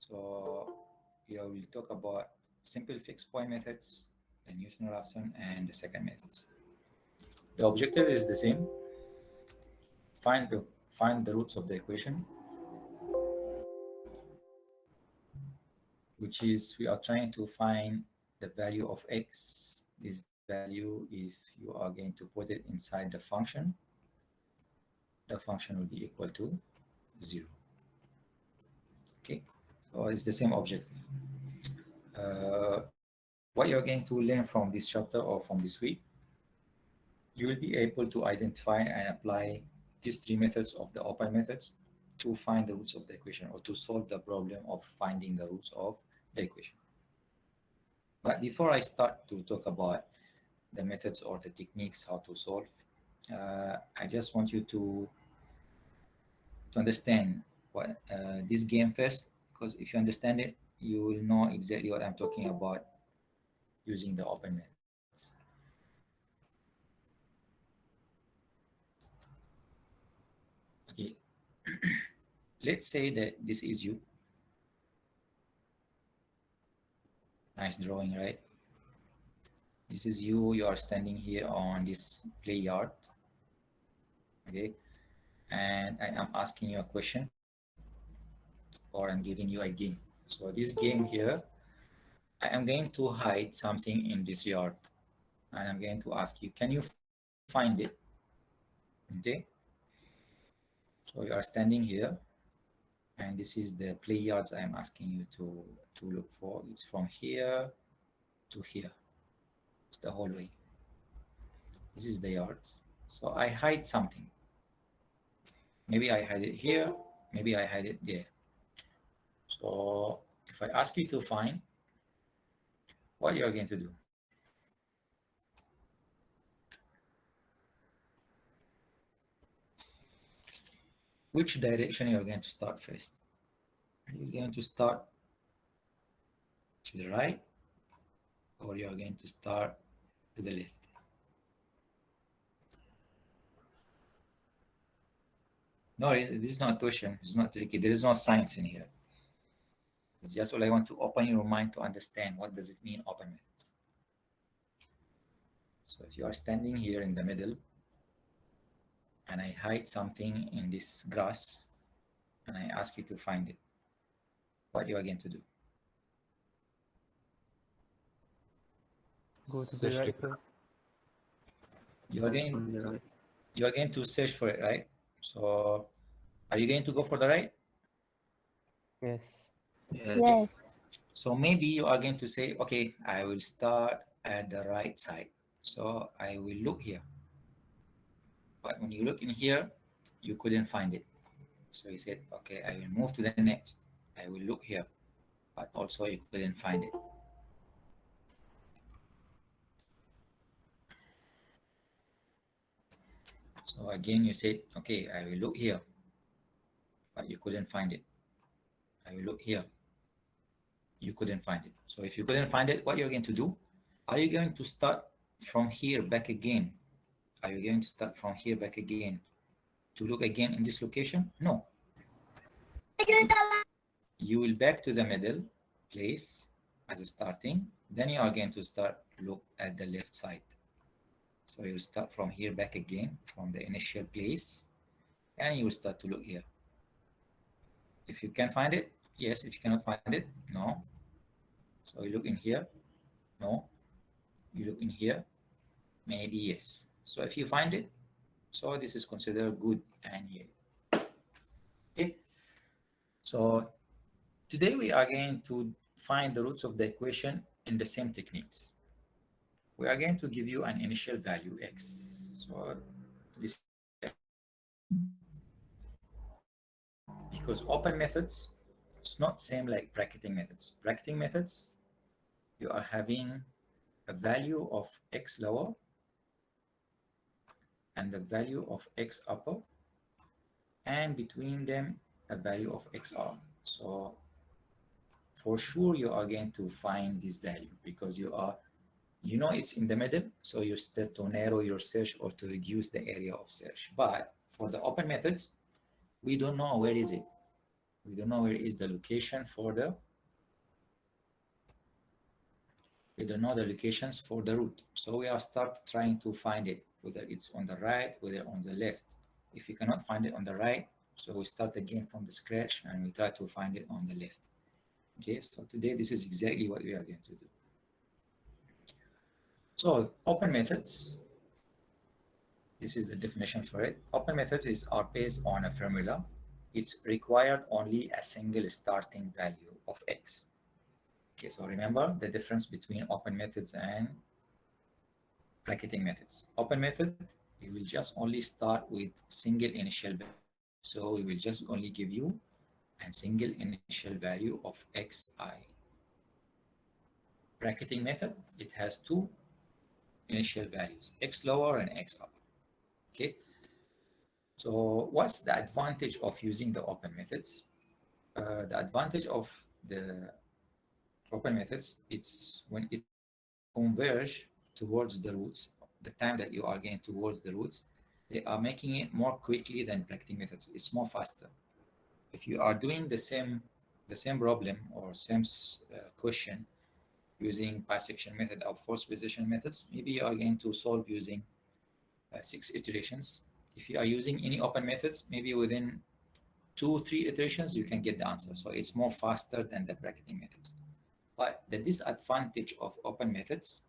So here we'll talk about simple fixed point methods, the Newton-Raphson, and the secant methods. The objective is the same. Find the roots of the equation, which is we are trying to find the value of x. This value, if you are going to put it inside the function will be equal to 0. Okay, so it's the same objective. What you're going to learn from this chapter or from this week, you will be able to identify and apply these three methods of the open methods to find the roots of the equation, or to solve the problem of finding the roots of the equation. But before I start to talk about the methods or the techniques how to solve, I just want you to understand what this game first, because if you understand it, you will know exactly what I'm talking about using the open methods. Okay, let's say that this is you. Nice drawing, right? This is you. You are standing here on this play yard. Okay, and I am asking you a question, or I'm giving you a game. So this game here, I am going to hide something in this yard, and I'm going to ask you, can you find it? Okay, so you are standing here, and this is the play yards I am asking you to look for. It's from here to here. It's the hallway. This is the yards. So I hide something. Maybe I hide it here, maybe I hide it there. So if I ask you to find, what you are going to do? Which direction you are going to start first? Are you going to start to the right, or you are going to start to the left? No, this is not a question. It's not tricky. There is no science in here. It's just all I want to open your mind to understand what does it mean, open methods. So if you are standing here in the middle, and I hide something in this grass, and I ask you to find it, what you are going to do? Go to the right first. You are going to search for it, right? So are you going to go for the right? Yes. Yes. So maybe you are going to say, okay, I will start at the right side. So I will look here. But when you look in here, you couldn't find it. So you said, okay, I will move to the next. I will look here. But also you couldn't find it. So again, you said, okay, I will look here. But you couldn't find it. I will look here. You couldn't find it. So if you couldn't find it, what you're going to do? Are you going to start from here back again? Are you going to start from here back again to look again in this location? No. You will back to the middle place as a starting. Then you are going to start look at the left side. So you'll start from here back again from the initial place, and you will start to look here. If you can find it, yes. If you cannot find it, no. So you look in here, no. You look in here, maybe yes. So if you find it, so this is considered good and yeah. Okay. So today we are going to find the roots of the equation in the same techniques. We are going to give you an initial value x. So this, because open methods, it's not same like bracketing methods. Bracketing methods, you are having a value of x lower and the value of x upper, and between them a value of xr. So for sure you are going to find this value because you know it's in the middle, so you start to narrow your search or to reduce the area of search. But for the open methods, we don't know where is it. We don't know where is the location for the, we don't know the locations for the root. So we are start trying to find it, whether it's on the right, whether on the left. If we cannot find it on the right, so we start again from the scratch and we try to find it on the left. Okay, so today this is exactly what we are going to do. So open methods, this is the definition for it. Open methods are based on a formula. It's required only a single starting value of x. Okay, so remember the difference between open methods and bracketing methods. Open method, we will just only start with single initial value. So we will just only give you a single initial value of xi. Bracketing method, it has two initial values, x lower and x upper. Okay, so what's the advantage of using the open methods? The advantage of the open methods, it's when it converge towards the roots, the time that you are getting towards the roots, they are making it more quickly than bracketing methods. It's more faster. If you are doing the same problem or same question using bisection method or force position methods, maybe you are going to solve using 6 iterations. If you are using any open methods, maybe within 2-3 iterations you can get the answer. So it's more faster than the bracketing methods. But the disadvantage of open methods,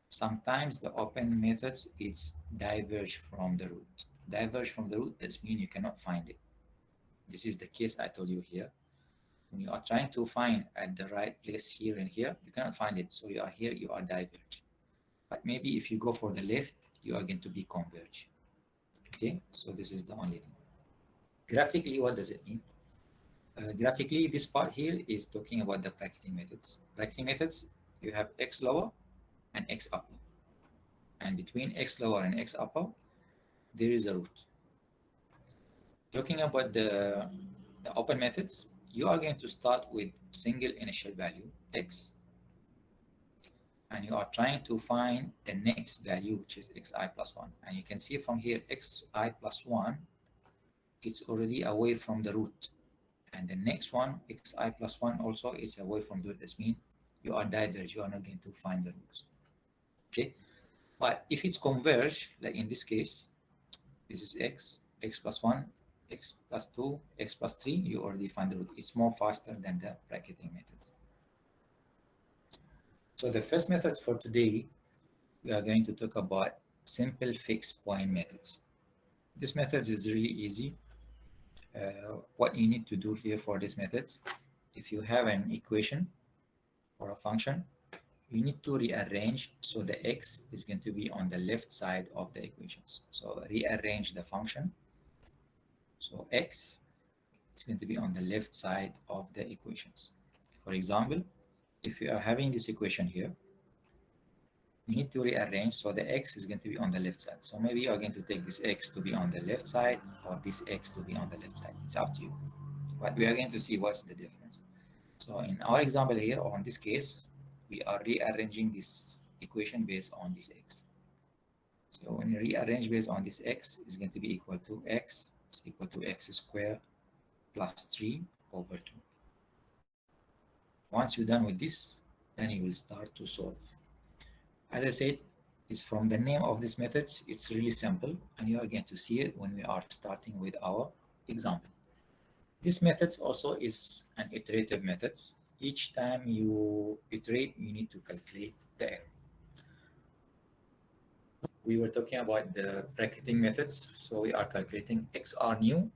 sometimes the open methods is diverge from the root. Diverge from the root, that means you cannot find it. This is the case I told you here. When you are trying to find at the right place here and here, you cannot find it. So you are here, you are diverge. But maybe if you go for the left, you are going to be converge. Okay, so this is the only thing. Graphically, what does it mean? Graphically, this part here is talking about the bracketing methods. Bracketing methods, you have x lower and x upper. And between x lower and x upper, there is a root. Talking about the open methods, you are going to start with single initial value, x, and you are trying to find the next value, which is xi plus 1. And you can see from here, xi plus 1, it's already away from the root. And the next one, xi plus 1, also is away from the root. This means you are diverged, you are not going to find the roots. Okay, but if it's converged, like in this case, this is x plus 1, x plus 2, x plus 3, you already find the root. It's more faster than the bracketing methods. So the first method for today, we are going to talk about simple fixed point methods. This method is really easy. What you need to do here for this methods, if you have an equation or a function, you need to rearrange so the x is going to be on the left side of the equations. So rearrange the function. So x is going to be on the left side of the equations. For example, if you are having this equation here, you need to rearrange so the x is going to be on the left side. So maybe you are going to take this x to be on the left side or this x to be on the left side. It's up to you. But we are going to see what's the difference. So in our example here, or in this case, we are rearranging this equation based on this x. So when you rearrange based on this x, is going to be equal to x is equal to x squared plus 3 over 2. Once you're done with this, then you will start to solve. As I said, it's from the name of this methods, it's really simple, and you are going to see it when we are starting with our example. This methods also is an iterative methods. Each time you iterate, you need to calculate the error. We were talking about the bracketing methods, so we are calculating xr new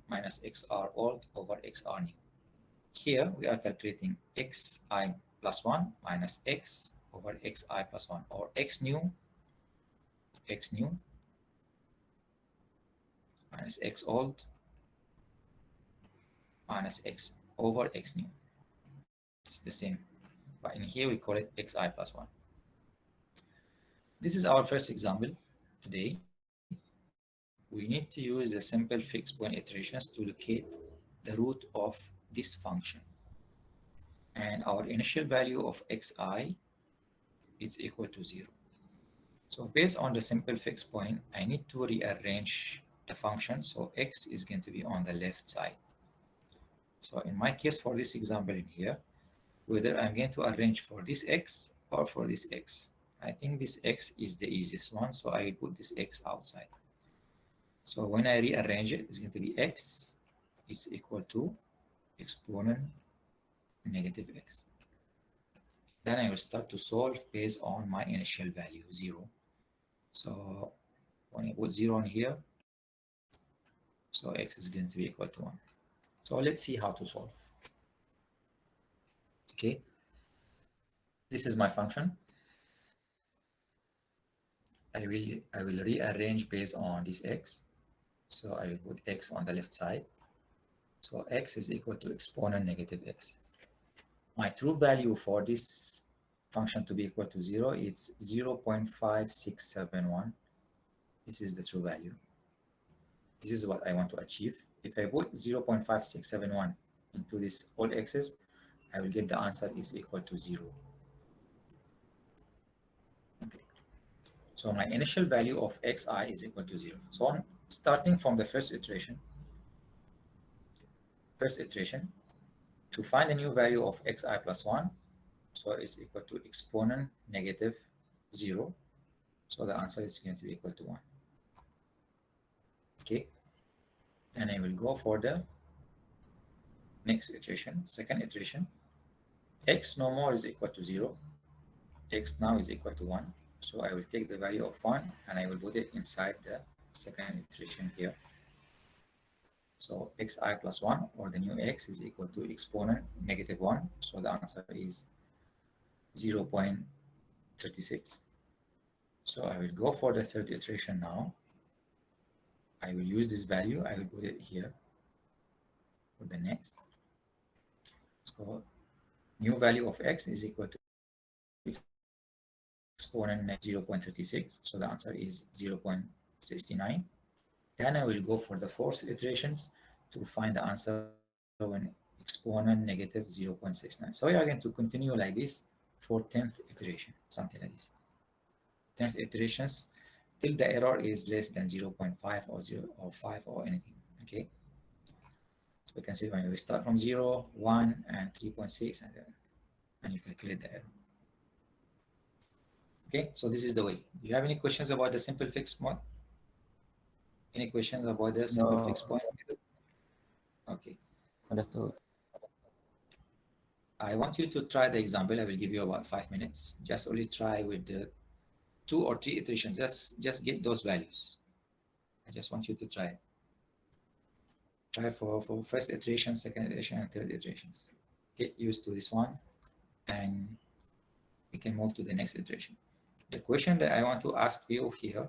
minus xr old over xr new. Here we are calculating xi plus 1 minus x over xi plus 1, or x new minus x old minus x over x new. It's the same, but in here we call it xi plus 1. This is our first example today. We need to use the simple fixed point iterations to locate the root of this function. And our initial value of xi is equal to 0. So based on the simple fixed point, I need to rearrange the function. So x is going to be on the left side. So in my case, for this example in here, whether I'm going to arrange for this x or for this x. I think this x is the easiest one, so I will put this x outside. So when I rearrange it, it's going to be x is equal to exponent negative x. Then I will start to solve based on my initial value, 0. So when I put 0 on here, so x is going to be equal to 1. So let's see how to solve. Okay, this is my function. I will rearrange based on this x. So I will put x on the left side. So x is equal to exponent negative x. My true value for this function to be equal to 0 is 0.5671. This is the true value. This is what I want to achieve. If I put 0.5671 into this all x's, I will get the answer is equal to 0. Okay. So my initial value of xi is equal to 0. So on starting from the first iteration, to find the new value of xi plus 1, so it's equal to exponent negative 0. So the answer is going to be equal to 1. Okay. And I will go for the next iteration, second iteration. X no more is equal to 0. X now is equal to 1. So I will take the value of 1 and I will put it inside the second iteration here. So xi plus 1, or the new x, is equal to exponent negative 1. So the answer is 0.36. So I will go for the third iteration now. I will use this value. I will put it here for the next. So new value of x is equal to exponent 0.36. So the answer is 0.69. Then I will go for the fourth iterations to find the answer when exponent negative 0.69. So we are going to continue like this for 10th iteration, something like this. 10th iterations till the error is less than 0.5 or 0 or 5 or anything. Okay. So you can see when we start from 0, 1, and 3.6, and you calculate the error. Okay, so this is the way. Do you have any questions about the simple fixed point? Any questions about the simple fixed point? Okay. Understood. I want you to try the example. I will give you about 5 minutes. Just only try with the 2 or 3 iterations. Just get those values. I just want you to try. Try for first iteration, second iteration, and third iterations. Get used to this one, and we can move to the next iteration. The question that I want to ask you here,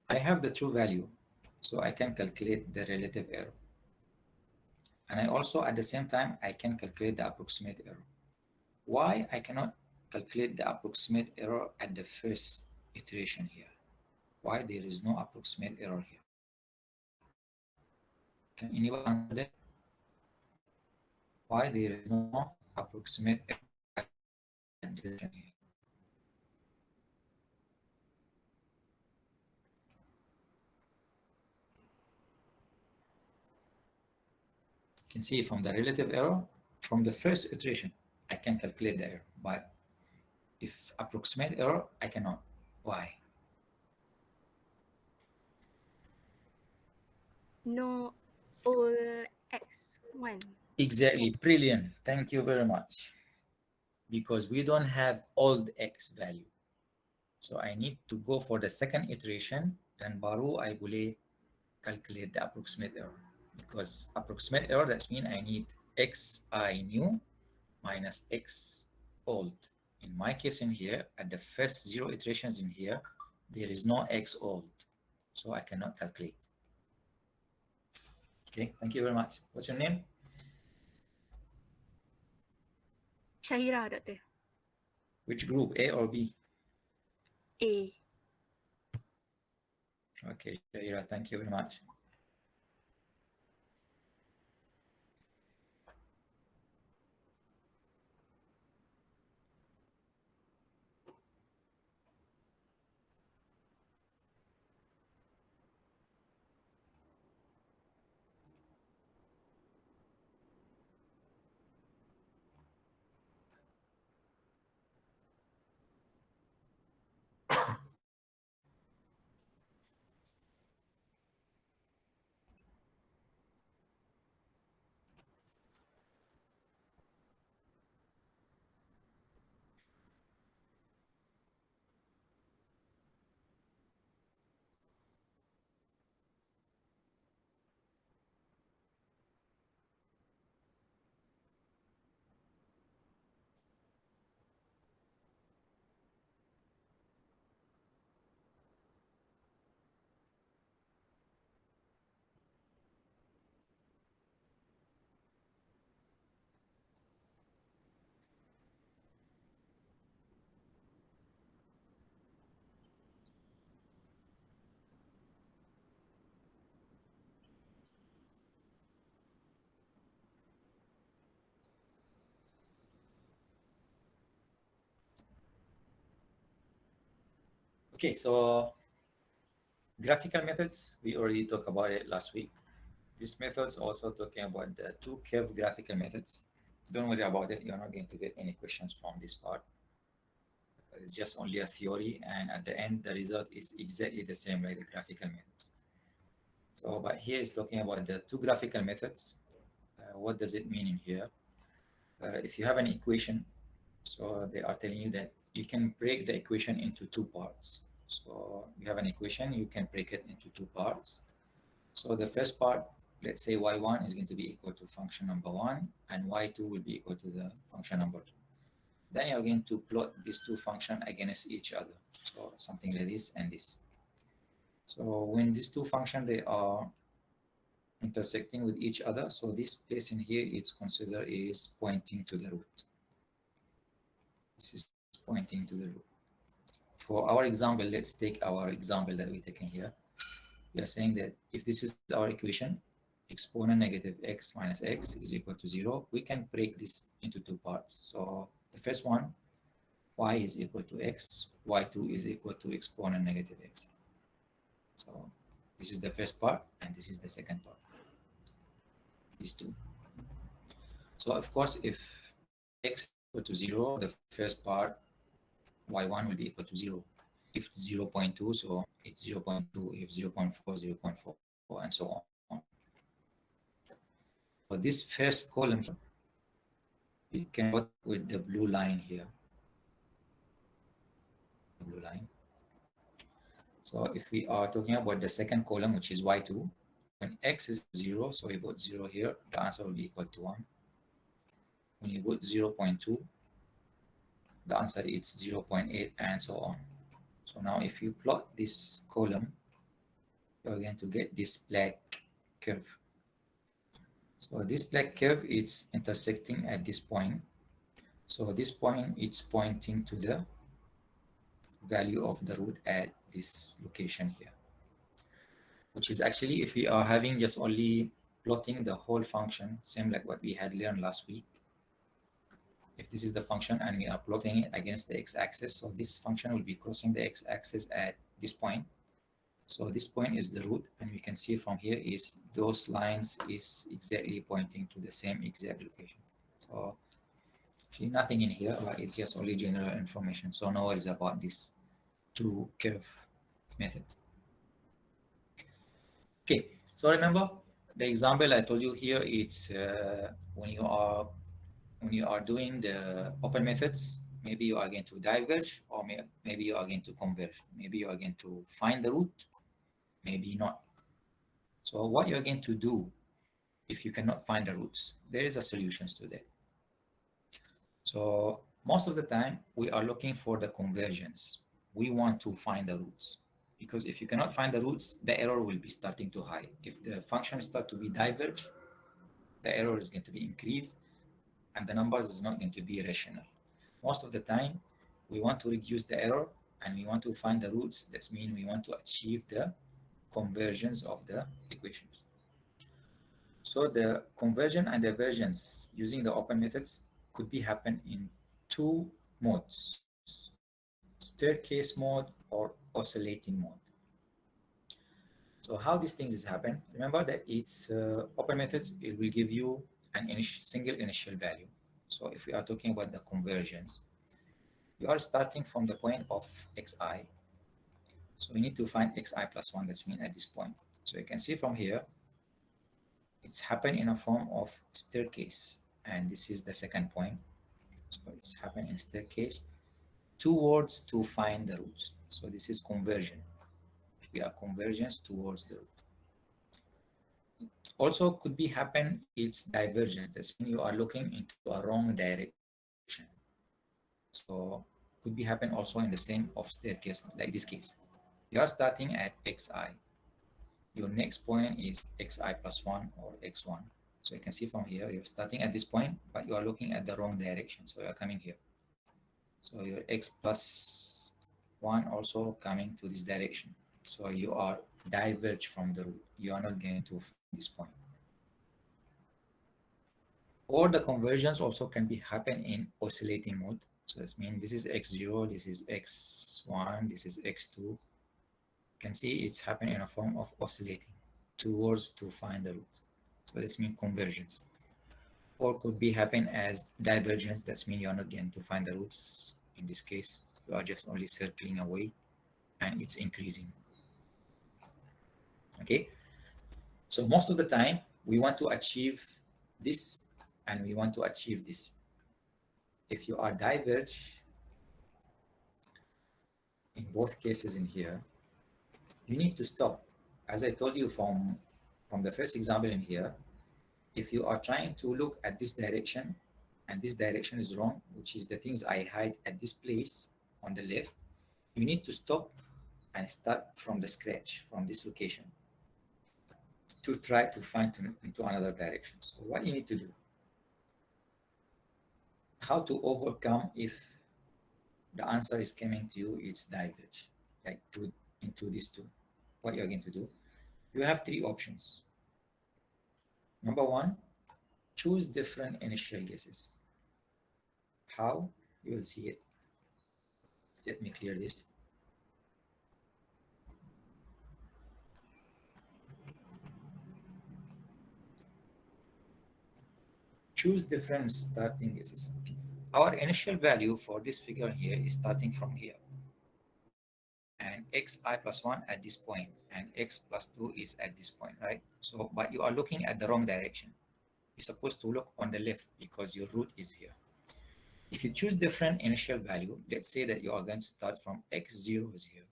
I have the true value, so I can calculate the relative error. And I also, at the same time, I can calculate the approximate error. Why I cannot calculate the approximate error at the first iteration here? Why there is no approximate error here? Can anybody answer that? Why there is no approximate error at this iteration here? You can see from the relative error, from the first iteration, I can calculate the error, but if approximate error, I cannot. Why? No all x1. Exactly, brilliant. Thank you very much. Because we don't have old x value. So I need to go for the second iteration, then baru I boleh calculate the approximate error. Because approximate error, that means I need xi new minus x old. In my case in here, at the first 0 iterations in here, there is no x old. So I cannot calculate. Okay, thank you very much. What's your name? Shahira, Doctor. Which group, A or B? A. Okay, Shaira, thank you very much. Okay, so graphical methods, we already talked about it last week. This method's also talking about the two curved graphical methods. Don't worry about it. You're not going to get any questions from this part. It's just only a theory, and at the end, the result is exactly the same like the graphical methods. So, but here is talking about the two graphical methods. What does it mean in here? If you have an equation, so they are telling you that you can break the equation into two parts. So you have an equation, you can break it into two parts. So the first part, let's say y1 is going to be equal to function number 1, and y2 will be equal to the function number 2. Then you're going to plot these two functions against each other. So something like this and this. So when these two functions, they are intersecting with each other, so this place in here, it's considered is pointing to the root. This is pointing to the root. For our example, let's take our example that we're taking here. We are saying that if this is our equation, exponent negative x minus x is equal to 0, we can break this into two parts. So the first one, y is equal to x, y2 is equal to exponent negative x. So this is the first part, and this is the second part. These two. So of course, if x is equal to 0, the first part, y1 will be equal to 0. If 0.2, so it's 0.2, if 0.4, 0.4, and so on. For this first column, we can plot with the blue line here. Blue line. So if we are talking about the second column, which is y2, when x is 0, so you put 0 here, the answer will be equal to 1. When you put 0.2, the answer is 0.8, and so on. So now if you plot this column, you're going to get this black curve. So this black curve is intersecting at this point. So this point, it's pointing to the value of the root at this location here, which is actually, if we are having just only plotting the whole function, same like what we had learned last week. If this is the function and we are plotting it against the x-axis, so this function will be crossing the x-axis at this point. So this point is the root, and we can see from here is those lines is exactly pointing to the same exact location. So actually nothing in here, but it's just only general information. So no worries about this two curve method. Okay, so remember the example I told you here, it's when you are doing the open methods, maybe you are going to diverge, or maybe you are going to converge. Maybe you are going to find the root, maybe not. So what you're going to do if you cannot find the roots, there is a solutions to that. So most of the time we are looking for the convergence. We want to find the roots, because if you cannot find the roots, the error will be starting to high. If the function start to be diverge, the error is going to be increased, and the numbers is not going to be rational. Most of the time, we want to reduce the error, and we want to find the roots. That means we want to achieve the convergence of the equations. So the conversion and divergence using the open methods could be happen in two modes: staircase mode or oscillating mode. So how these things is happen? Remember that it's open methods. It will give you an single initial value. So if we are talking about the convergence, you are starting from the point of xi. So we need to find xi plus 1. That's mean at this point. So you can see from here, it's happened in a form of staircase, and this is the second point. So it's happened in staircase towards to find the roots. So this is conversion. We are convergence towards the root. It also could be happen, it's divergence. That's when you are looking into a wrong direction. So could be happen also in the same of staircase, like this case. You are starting at xi. Your next point is xi plus 1 or x1. So you can see from here, you're starting at this point, but you are looking at the wrong direction. So you're coming here. So your x plus 1 also coming to this direction. So you are diverge from the root. You are not going to find this point. Or the convergence also can be happen in oscillating mode. So this means this is x0, this is x1, this is x2. You can see it's happening in a form of oscillating towards to find the roots. So this means convergence. Or could be happen as divergence. That means you're not going to find the roots. In this case, you are just only circling away and it's increasing. Okay. So most of the time we want to achieve this and we want to achieve this. If you are diverge in both cases in here, you need to stop. As I told you from the first example in here, if you are trying to look at this direction and this direction is wrong, which is the things I hide at this place on the left, you need to stop and start from the scratch, from this location, to try to find into another direction. So what you need to do, how to overcome if the answer is coming to you, it's diverge, like into these two. What you're going to do, you have three options. Number one, choose different initial guesses. How? You will see it. Let me clear this. Choose different starting guesses. Okay. Our initial value for this figure here is starting from here. And xi plus 1 at this point, and x plus 2 is at this point, right? So, but you are looking at the wrong direction. You're supposed to look on the left because your root is here. If you choose different initial value, let's say that you are going to start from x0 is here.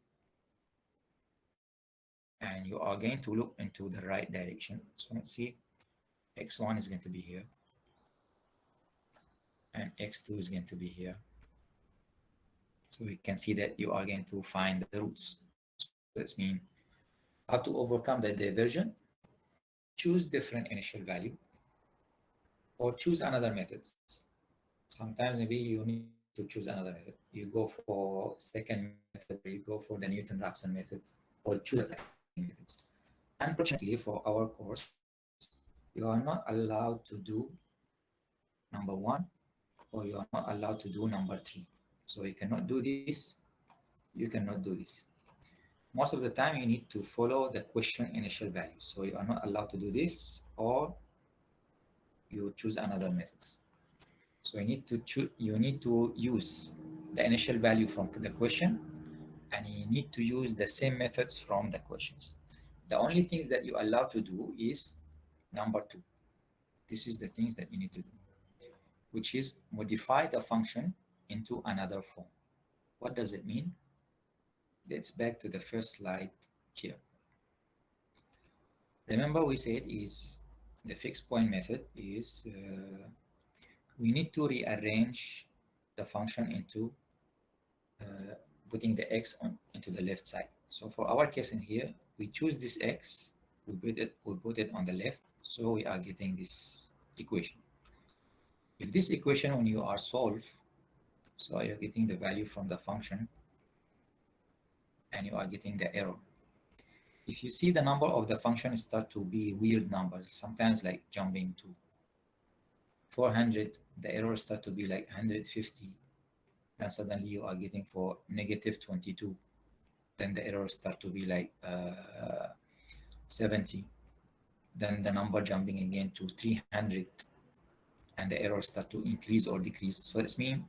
And you are going to look into the right direction. So let's see, x1 is going to be here. And x2 is going to be here. So we can see that you are going to find the roots. So that's mean how to overcome the diversion. Choose different initial value or choose another methods. Sometimes maybe you need to choose another method. You go for secant method, or you go for the Newton-Raphson method, or choose methods. Unfortunately, for our course, you are not allowed to do number one, or you are not allowed to do number three. So you cannot do this, you cannot do this. Most of the time, you need to follow the question initial value. So you are not allowed to do this, or you choose another methods. So you need to choose, you need to use the initial value from the question, and you need to use the same methods from the questions. The only things that you are allowed to do is number two. This is the things that you need to do, which is modify the function into another form. What does it mean? Let's back to the first slide here. Remember we said is the fixed point method is we need to rearrange the function into putting the x into the left side. So for our case in here, we choose this x, we put it on the left, so we are getting this equation. If this equation, when you are solve, so you're getting the value from the function, and you are getting the error. If you see the number of the function start to be weird numbers, sometimes like jumping to 400, the error start to be like 150, and suddenly you are getting for negative 22. Then the error start to be like 70. Then the number jumping again to 300, and the error start to increase or decrease. So this means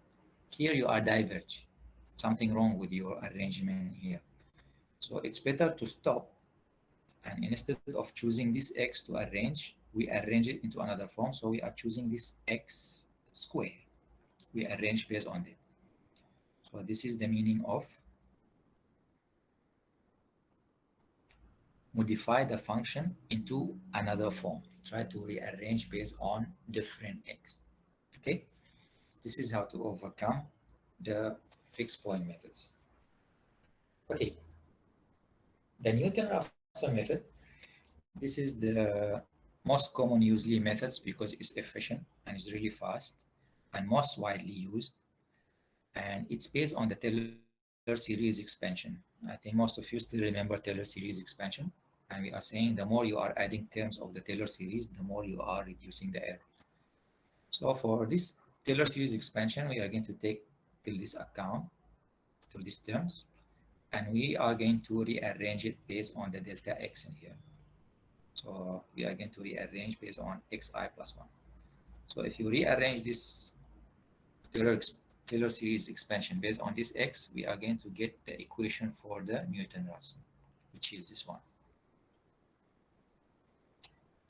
here you are diverge. Something wrong with your arrangement here. So it's better to stop, and instead of choosing this x to arrange, we arrange it into another form. So we are choosing this x square. We arrange based on it. So this is the meaning of modify the function into another form. Try to rearrange based on different x. Okay, this is how to overcome the fixed point methods. Okay, the Newton-Raphson method. This is the most common usually methods because it's efficient and it's really fast and most widely used. And it's based on the Taylor series expansion. I think most of you still remember Taylor series expansion. And we are saying the more you are adding terms of the Taylor series, the more you are reducing the error. So for this Taylor series expansion, we are going to take till this account, till these terms, and we are going to rearrange it based on the delta x in here. So we are going to rearrange based on xi plus 1. So if you rearrange this Taylor series expansion based on this x, we are going to get the equation for the Newton-Raphson, which is this one.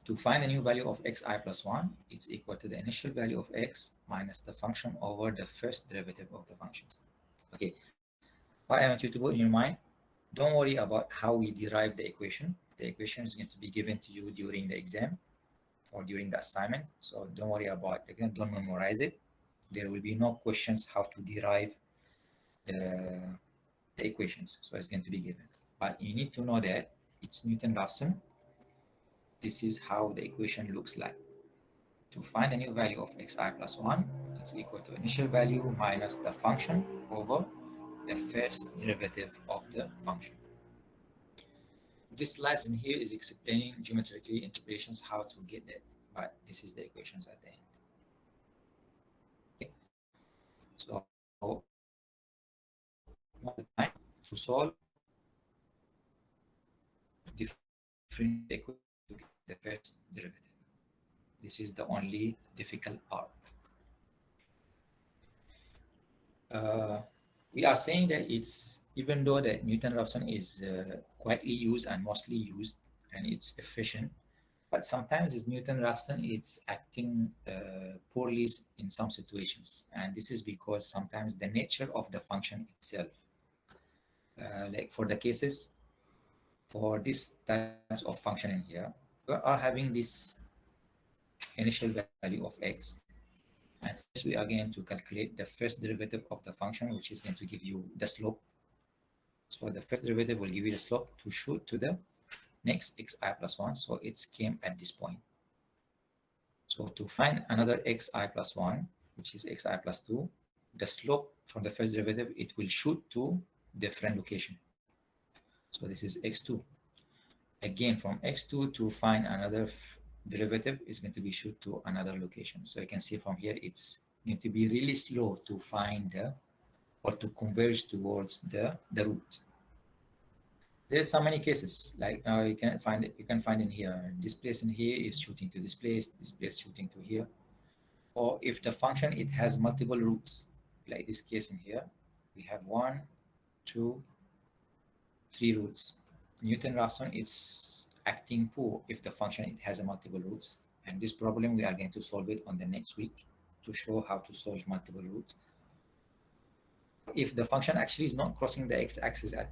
To find the new value of xi plus 1, it's equal to the initial value of x minus the function over the first derivative of the functions. Okay, what I want you to put in your mind, don't worry about how we derive the equation. The equation is going to be given to you during the exam or during the assignment. So don't worry about it. Again, don't memorize it. There will be no questions how to derive the equations. So it's going to be given. But you need to know that it's Newton-Raphson. This is how the equation looks like. To find the new value of xi plus 1, it's equal to initial value minus the function over the first derivative of the function. This slides in here is explaining geometrically interpolations how to get that, but this is the equations at the end. Okay. So one time to solve different equation to get the first derivative. This is the only difficult part. We are saying that it's, even though that Newton-Raphson is widely used and mostly used and it's efficient, but sometimes it's Newton-Raphson, it's acting poorly in some situations. And this is because sometimes the nature of the function itself, like for the cases, for these types of function in here, we are having this initial value of x. And since we are going to calculate the first derivative of the function, which is going to give you the slope. So the first derivative will give you the slope to shoot to the next xi plus 1. So it came at this point. So to find another xi plus 1, which is xi plus 2, the slope from the first derivative, it will shoot to different location. So this is x2. Again, from x2 to find another derivative is going to be shoot to another location. So you can see from here, it's going to be really slow to find or to converge towards the root. There's so many cases, like you can find in here, this place in here is shooting to this place shooting to here. Or if the function, it has multiple roots, like this case in here, we have 1, 2, 3 roots. Newton-Raphson, it's acting poor if the function, it has a multiple roots. And this problem, we are going to solve it on the next week to show how to solve multiple roots. If the function actually is not crossing the x-axis at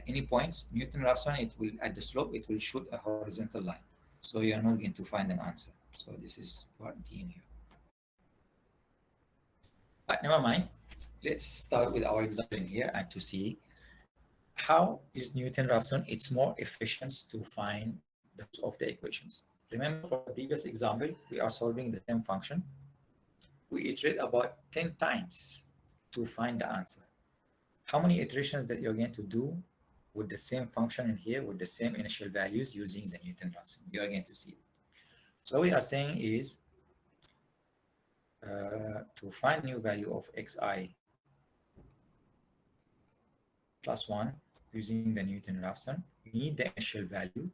any points, Newton-Raphson, it will, at the slope, it will shoot a horizontal line. So you're not going to find an answer. So this is part D in here. But never mind. Let's start with our example in here and to see how is Newton-Raphson, it's more efficient to find the roots of the equations. Remember, for the previous example, we are solving the same function. We iterate about 10 times to find the answer. How many iterations that you're going to do with the same function in here, with the same initial values using the Newton-Raphson? You are going to see. So we are saying is to find new value of xi plus 1 using the Newton-Raphson, we need the initial value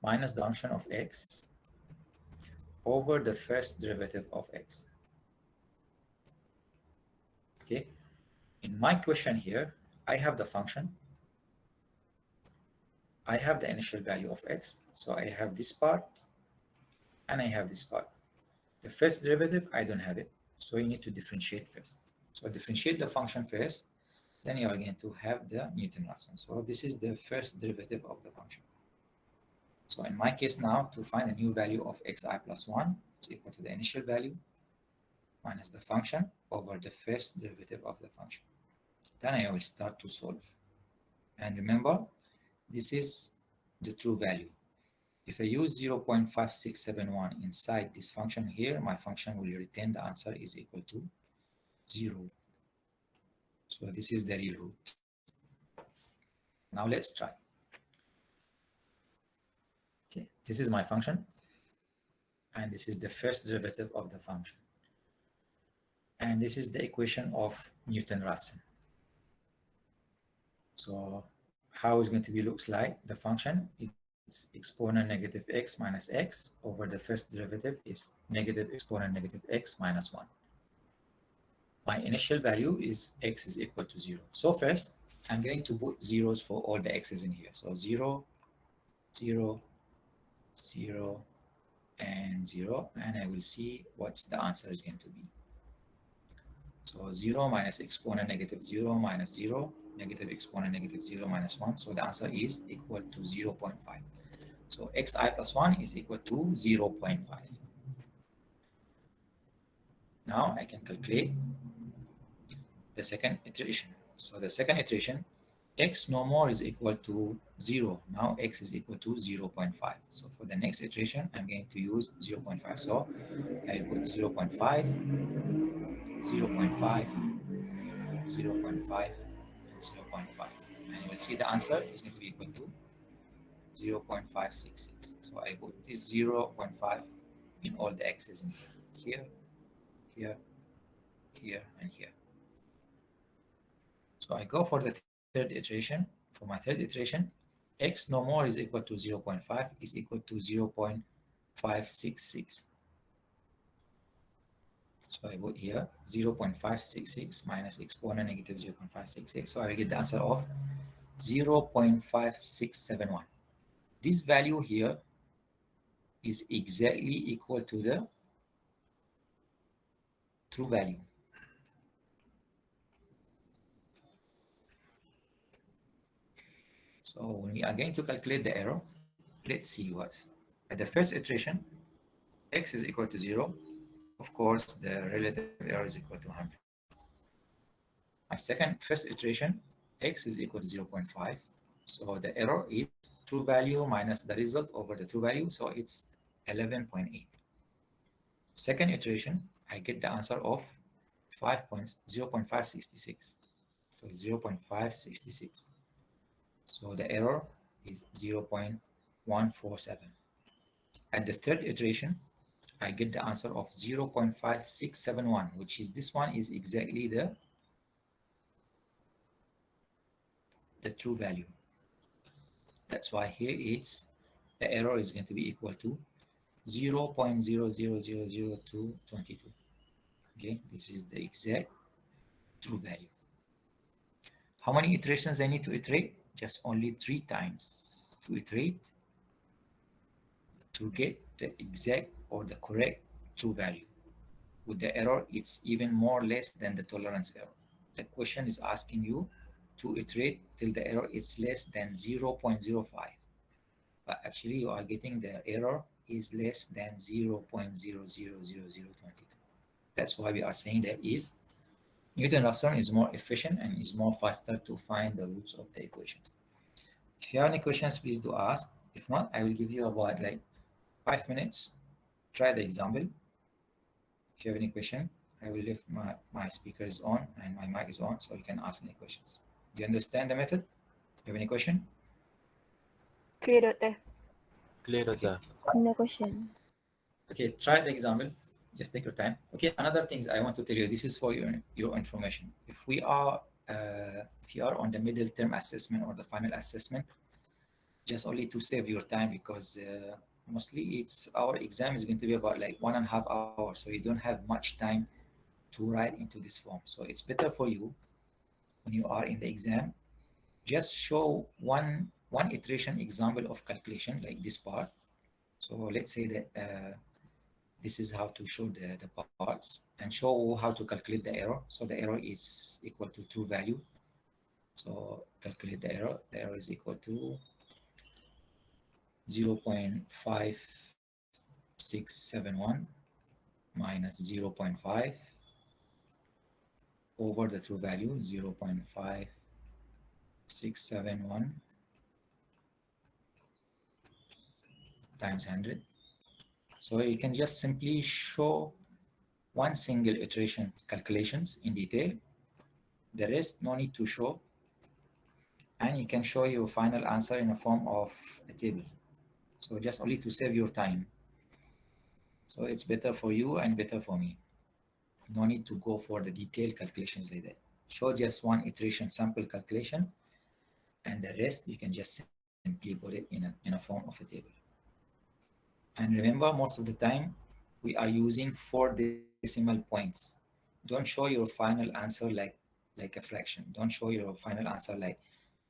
minus the function of x over the first derivative of x. Okay, in my question here, I have the function, I have the initial value of x, so I have this part and I have this part. The first derivative, I don't have it, so you need to differentiate first. So differentiate the function first, then you are going to have the Newton-Raphson. So this is the first derivative of the function. So in my case now, to find a new value of xi plus 1, it's equal to the initial value minus the function over the first derivative of the function. Then I will start to solve. And remember, this is the true value. If I use 0.5671 inside this function here, my function will retain the answer is equal to 0. So this is the real root. Now let's try. Okay, this is my function, and this is the first derivative of the function. And this is the equation of Newton-Raphson. So how is going to be looks like the function? It's exponent negative x minus x over the first derivative is negative exponent negative x minus 1. My initial value is x is equal to 0. So first, I'm going to put zeros for all the x's in here. So 0, 0, 0, and 0, and I will see what's the answer is going to be. So 0 minus exponent negative 0 minus 0, negative exponent negative 0 minus 1. So the answer is equal to 0 0.5. So xi plus 1 is equal to 0 0.5. Now I can calculate the second iteration. So the second iteration, x no more is equal to 0. Now x is equal to 0 0.5. So for the next iteration, I'm going to use 0 0.5. So I put 0 0.5, 0 0.5, 0 0.5, and 0 0.5. And you will see the answer is going to be equal to 0 0.566. So I put this 0 0.5 in all the x's in here, here, here, and here. So I go for the third iteration. For my third iteration, x no more is equal to 0 0.5 is equal to 0 0.566. So I put here 0 0.566 minus exponent negative 0 0.566. So I will get the answer of 0 0.5671. This value here is exactly equal to the true value. So when we are going to calculate the error, let's see what. At the first iteration, x is equal to 0. Of course, the relative error is equal to 100. My first iteration, x is equal to 0 0.5. So the error is true value minus the result over the true value. So it's 11.8. Second iteration, I get the answer of 0.566. So 0.566. So the error is 0.147. At the third iteration, I get the answer of 0.5671, which is this one is exactly the true value. That's why here it's the error is going to be equal to 0.0000222. Okay, this is the exact true value. How many iterations I need to iterate? Just only 3 times to iterate to get the exact or the correct true value. With the error, it's even more less than the tolerance error. The question is asking you to iterate till the error is less than 0.05. But actually you are getting the error is less than 0.000022. That's why we are saying that is Newton-Raphson is more efficient and is more faster to find the roots of the equations. If you have any questions, please do ask. If not, I will give you about like 5 minutes. Try the example. If you have any question, I will leave my speaker is on and my mic is on, so you can ask any questions. Do you understand the method? You have any question? Clear, Doctor. Clear, Doctor. No question. Okay, try the example. Just take your time. Okay, another thing I want to tell you, this is for your information. If you are on the middle term assessment or the final assessment, just only to save your time, because mostly our exam is going to be about like 1.5 hours, so you don't have much time to write into this form. So it's better for you when you are in the exam, just show one iteration example of calculation like this part. So let's say that this is how to show the parts and show how to calculate the error. So the error is equal to true value. So calculate the error. The error is equal to 0.5671 minus 0.5 over the true value 0.5671 times 100. So you can just simply show one single iteration calculations in detail. The rest no need to show, and you can show your final answer in a form of a table. So just only to save your time. So it's better for you and better for me. No need to go for the detailed calculations like that. Show just one iteration sample calculation, and the rest you can just simply put it in a form of a table. And remember, most of the time we are using 4 decimal points. Don't show your final answer like a fraction. Don't show your final answer like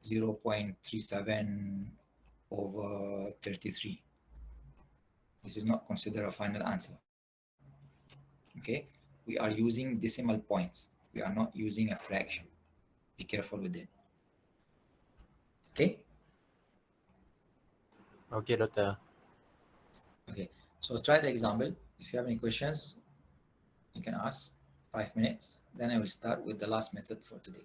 0.37 over 33. This is not considered a final answer. Okay, we are using decimal points. We are not using a fraction. Be careful with it. Okay. Okay, Doctor. Okay, so try the example. If you have any questions, you can ask. 5 minutes. Then I will start with the last method for today.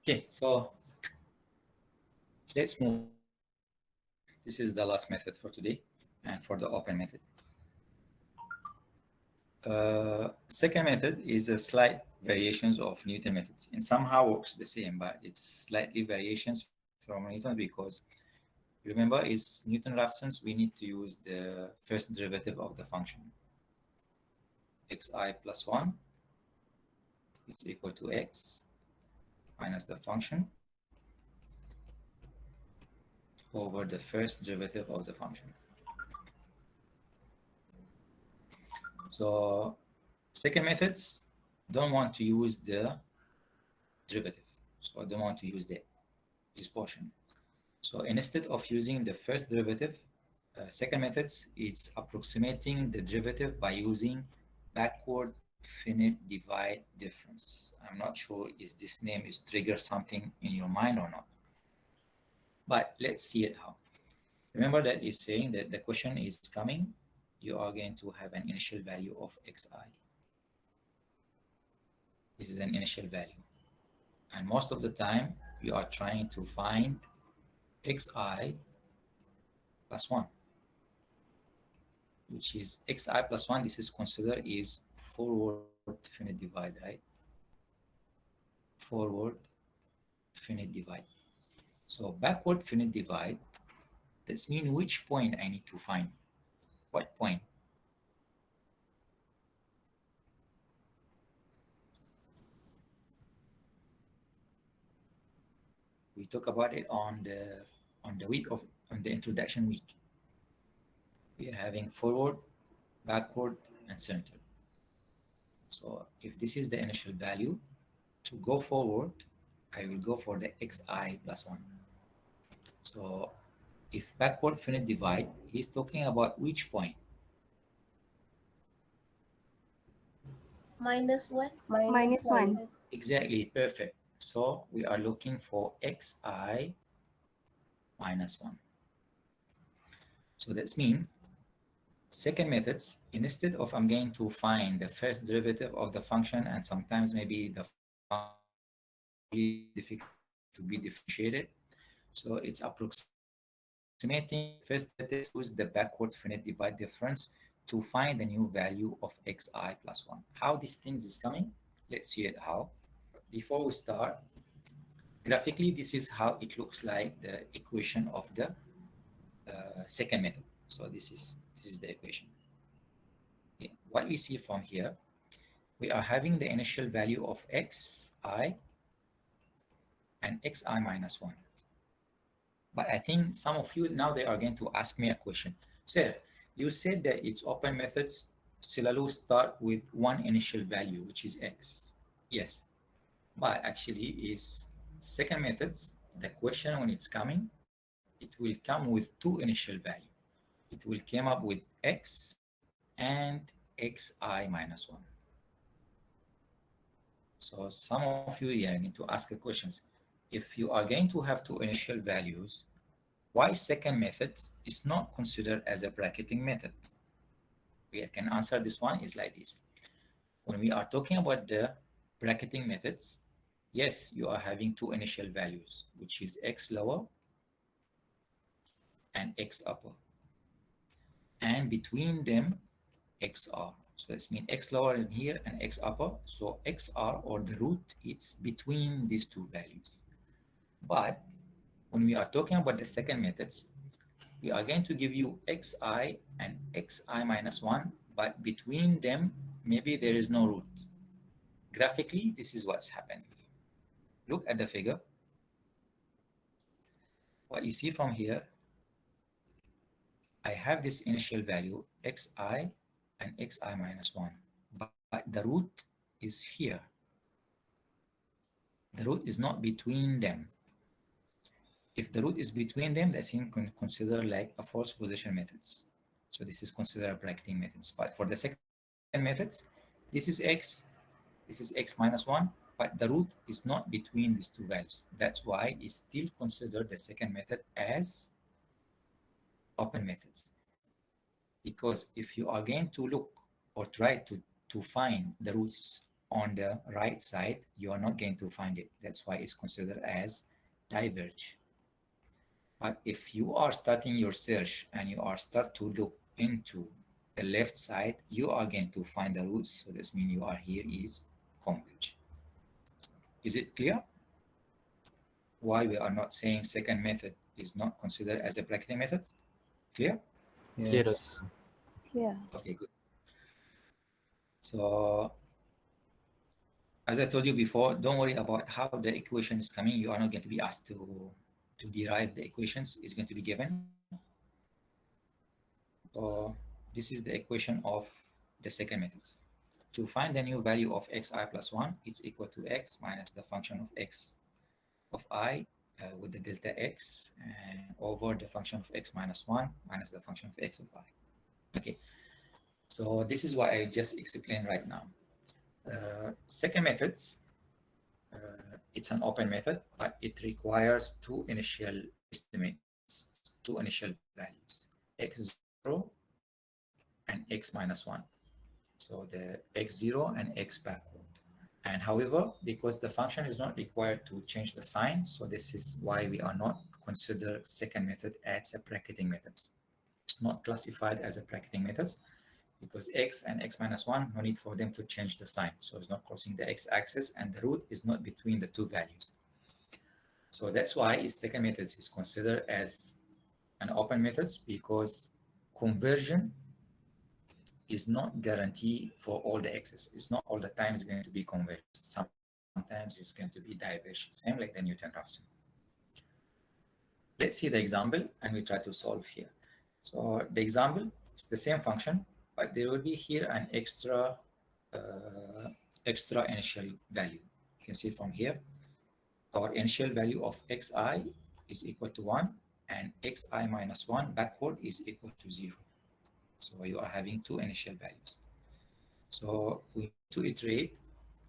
Okay, so let's move. This is the last method for today and for the open method. Second method is a slight variations of Newton methods, and somehow works the same, but it's slightly variations from Newton because remember is Newton Raphson's, we need to use the first derivative of the function xi plus 1 is equal to x minus the function over the first derivative of the function. So second methods don't want to use the derivative, so I don't want to use this portion. So instead of using the first derivative, second methods, it's approximating the derivative by using backward finite divide difference. I'm not sure is this name is trigger something in your mind or not, but let's see it how. Remember that it's saying that the question is coming, you are going to have an initial value of xi. This is an initial value. And most of the time, you are trying to find xi plus 1, which is xi plus 1. This is considered is forward finite divide, right? Forward finite divide. So backward finite divide, this means which point I need to find. What point? We talk about it on the week of on the introduction week. We are having forward, backward, and center. So if this is the initial value, to go forward, I will go for the xi plus 1. So if backward finite divide, he's talking about which point? -1. -1. Exactly, perfect. So we are looking for xi minus 1. So that's mean second methods, instead of I'm going to find the first derivative of the function, and sometimes maybe the function is difficult to be differentiated. So it's approximating first derivative with the backward finite divide difference to find the new value of xi plus 1. How these things is coming? Let's see it how. Before we start, graphically, this is how it looks like the equation of the second method. So this is the equation. Okay. What we see from here, we are having the initial value of xi and xi minus 1. But I think some of you now they are going to ask me a question. Sir, you said that it's open methods selalu start with one initial value, which is x. Yes, but actually is second methods, the question when it's coming, it will come with two initial value. It will come up with x and xi minus 1. So some of you here need to ask the questions. If you are going to have two initial values, why second method is not considered as a bracketing method? We can answer this one is like this. When we are talking about the bracketing methods, yes, you are having two initial values, which is x lower and x upper. And between them, xr. So this means x lower in here and x upper. So xr or the root, it's between these two values. But when we are talking about the second methods, we are going to give you xi and xi minus 1, but between them, maybe there is no root. Graphically, this is what's happening. Look at the figure. What you see from here, I have this initial value xi and xi minus 1, but the root is here. The root is not between them. If the root is between them, that's considered like a false position methods. So this is considered bracketing methods. But for the second methods, this is x minus 1, but the root is not between these two values. That's why it's still considered the second method as open methods. Because if you are going to look or try to find the roots on the right side, you are not going to find it. That's why it's considered as diverge. But if you are starting your search and you are start to look into the left side, you are going to find the roots. So this means you are here is converge. Is it clear? Why we are not saying second method is not considered as a bracketing method? Clear? Clear. Yes. Yeah. Okay, good. So as I told you before, don't worry about how the equation is coming. You are not going to be asked to derive the equations. It's going to be given. So this is the equation of the second method. To find the new value of xi plus 1, it's equal to x minus the function of x of I with the delta x and over the function of x minus 1 minus the function of x of I. Okay, so this is what I just explained right now. Second methods, it's an open method, but it requires two initial estimates, two initial values, x0 and x minus 1. So the x0 and x backward. And however, because the function is not required to change the sign, so this is why we are not consider second method as a bracketing method. It's not classified as a bracketing method because x and x minus 1, no need for them to change the sign. So it's not crossing the x-axis and the root is not between the two values. So that's why its second method is considered as an open method because conversion is not guaranteed for all the x's. It's not all the time it's going to be converged. Sometimes it's going to be diverged, same like the Newton-Raphson. Let's see the example and we try to solve here. So the example is the same function, but there will be here an extra initial value. You can see from here, our initial value of xi is equal to 1 and xi minus 1 backward is equal to 0. So you are having two initial values. So we need to iterate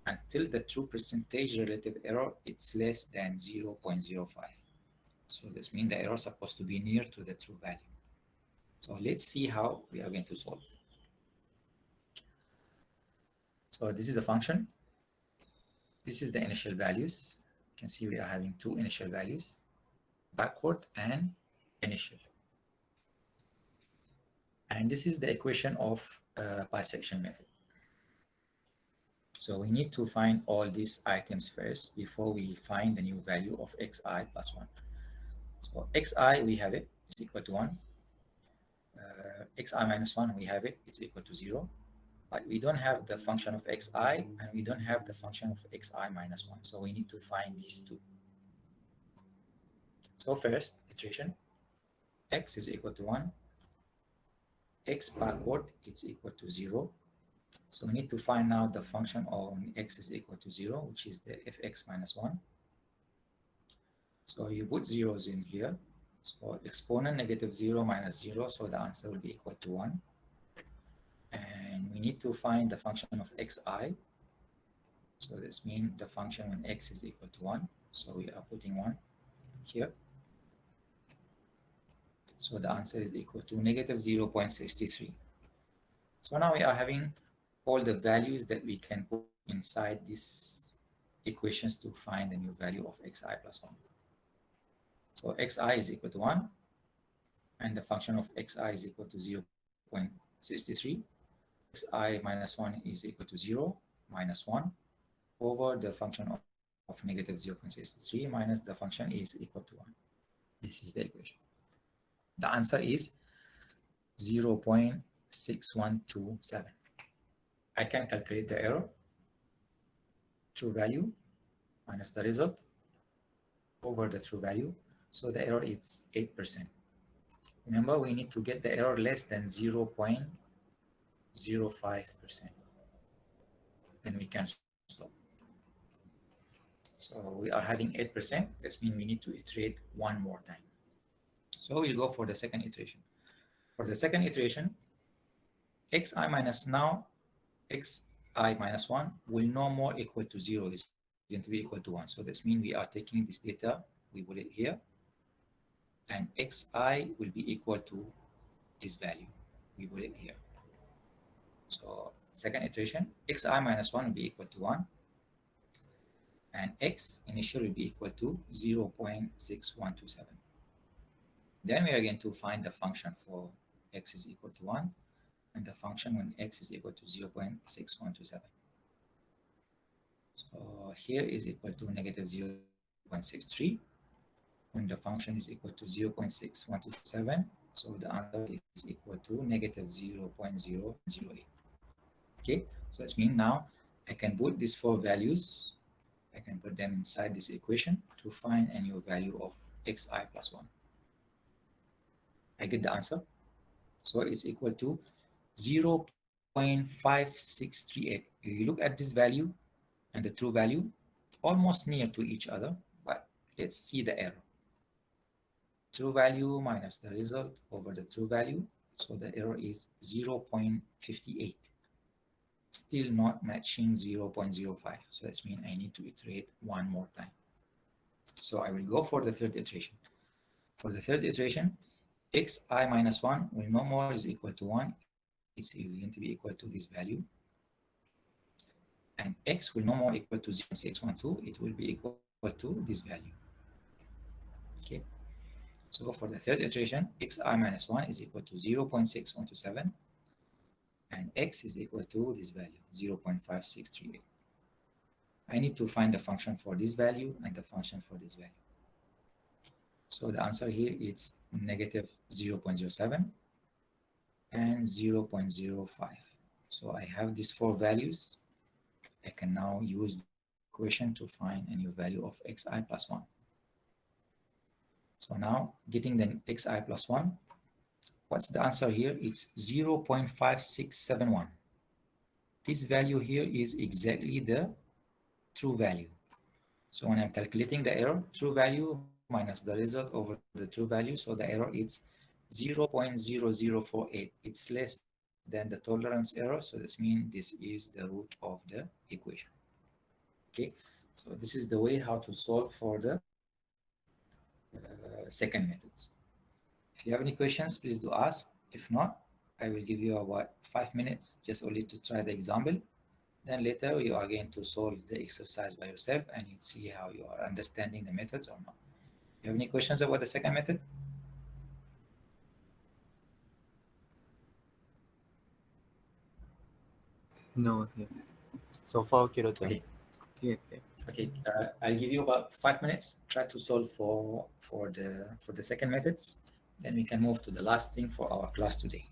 until the true percentage relative error it's less than 0.05. So this means the error is supposed to be near to the true value. So let's see how we are going to solve. So this is a function. This is the initial values. You can see we are having two initial values, backward and initial. And this is the equation of bisection method. So we need to find all these items first before we find the new value of xi plus 1. So xi, we have it, is equal to 1. Xi minus 1, we have it, it's equal to 0. But we don't have the function of xi and we don't have the function of xi minus 1. So we need to find these two. So first iteration, x is equal to 1. X backward, it's equal to 0. So we need to find out the function on x is equal to 0, which is the fx minus 1. So you put zeros in here. So exponent negative 0 minus 0, so the answer will be equal to 1. And we need to find the function of xi. So this means the function when x is equal to 1. So we are putting 1 here. So the answer is equal to negative 0.63. So now we are having all the values that we can put inside these equations to find the new value of xi plus 1. So xi is equal to 1, and the function of xi is equal to 0.63. xi minus 1 is equal to 0 minus 1 over the function of negative 0.63 minus the function is equal to 1. This is the equation. The answer is 0.6127. I can calculate the error, true value minus the result over the true value. So the error is 8%. Remember, we need to get the error less than 0.05%. Then we can stop. So we are having 8%. That means we need to iterate one more time. So we'll go for the second iteration. For the second iteration, xi minus now, xi minus 1 will no more equal to 0. It's going to be equal to 1. So this means we are taking this data, we put it here, and xi will be equal to this value. We put it here. So second iteration, xi minus 1 will be equal to 1, and x initial will be equal to 0.6127. Then we are going to find the function for x is equal to 1 and the function when x is equal to 0.6127. So here is equal to negative 0.63 when the function is equal to 0.6127. So the answer is equal to negative 0.008. Okay, so that's mean now I can put these four values, I can put them inside this equation to find a new value of xi plus 1. I get the answer. So it's equal to 0.5638. If you look at this value and the true value, almost near to each other, but let's see the error. True value minus the result over the true value. So the error is 0.58. Still not matching 0.05. So that means I need to iterate one more time. So I will go for the third iteration. For the third iteration, xi minus 1 will no more is equal to 1. It's going to be equal to this value. And x will no more equal to 0.612. It will be equal to this value. Okay. So for the third iteration, xi minus 1 is equal to 0.6127. And x is equal to this value, 0.5638. I need to find the function for this value and the function for this value. So the answer here is negative 0.07 and 0.05. So I have these four values. I can now use the equation to find a new value of xi plus 1. So now getting the xi plus 1, what's the answer here? It's 0.5671. This value here is exactly the true value. So when I'm calculating the error, true value minus the result over the true value, so the error is 0.0048. It's less than the tolerance error, so this means this is the root of the equation. Okay, so this is the way how to solve for the second methods. If you have any questions, please do ask. If not, I will give you about 5 minutes just only to try the example. Then later you are going to solve the exercise by yourself and you see how you are understanding the methods or not. You have any questions about the second method? No, okay. So far, okay, Doctor. Okay. Okay, okay. Okay. I'll give you about 5 minutes. Try to solve for the second methods. Then we can move to the last thing for our class today.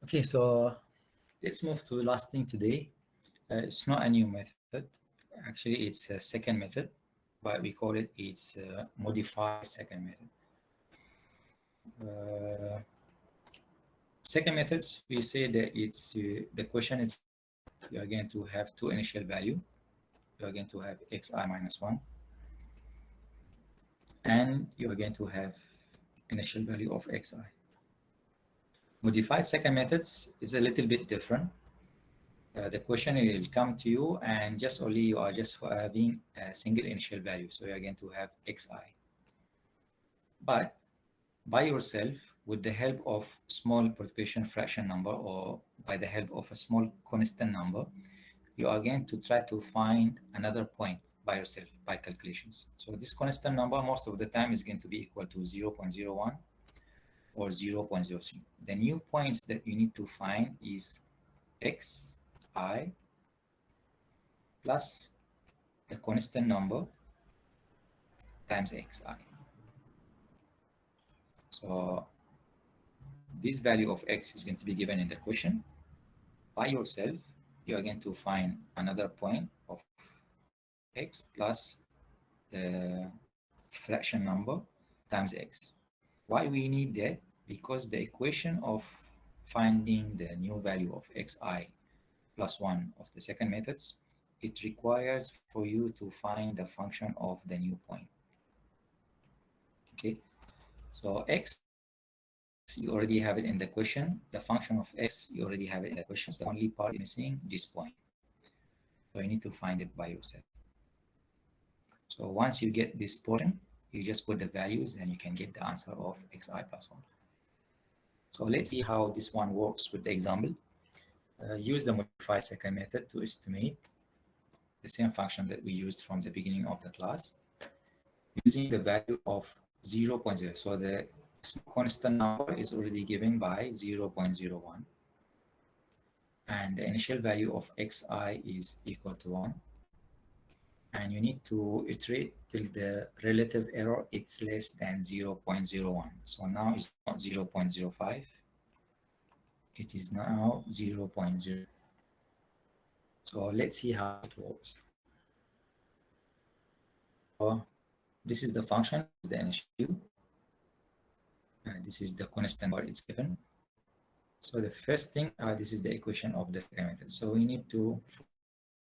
Okay, so let's move to the last thing today. It's not a new method. Actually, it's a second method, but we call it its modified second method. Second methods, we say that it's the question is you are going to have two initial value. You are going to have xi minus 1, and you are going to have initial value of xi. Modified second methods is a little bit different. The question will come to you and just only you are just having a single initial value. So you are going to have xi. But by yourself, with the help of small perturbation fraction number or by the help of a small constant number, you are going to try to find another point by yourself by calculations. So this constant number most of the time is going to be equal to 0.01 or 0.03. The new points that you need to find is xi plus the constant number times xi. So this value of x is going to be given in the question. By yourself, you are going to find another point of x plus the fraction number times x. Why we need that? Because the equation of finding the new value of xi plus 1 of the second methods, it requires for you to find the function of the new point. Okay, so x, you already have it in the question. The function of x, you already have it in the question. So the only part missing, this point. So you need to find it by yourself. So once you get this portion, you just put the values and you can get the answer of xi plus 1. So let's see how this one works with the example. Use the modify second method to estimate the same function that we used from the beginning of the class using the value of 0.0. So the constant number is already given by 0.01 and the initial value of xi is equal to 1, and you need to iterate till the relative error it's less than 0.01. So now it's not 0.05, it is now 0.0. So let's see how it works. So this is the function, the initial value. This is the constant number it's given. So the first thing, this is the equation of the second method. So we need to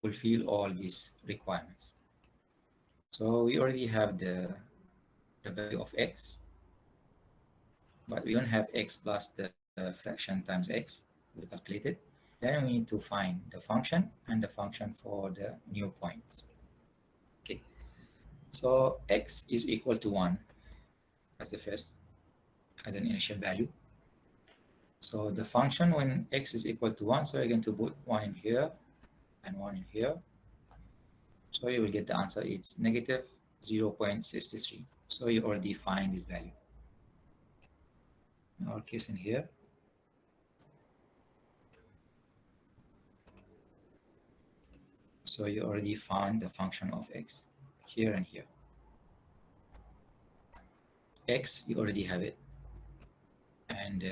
fulfill all these requirements. So we already have the value of x, but we don't have x plus the fraction times x. We calculated. Then we need to find the function and the function for the new points. Okay. So x is equal to 1 as the first, as an initial value. So the function when x is equal to 1, so you're going to put 1 in here and 1 in here. So you will get the answer. It's negative 0.63. So you already find this value. In our case in here, so you already found the function of x here and here. X, you already have it, and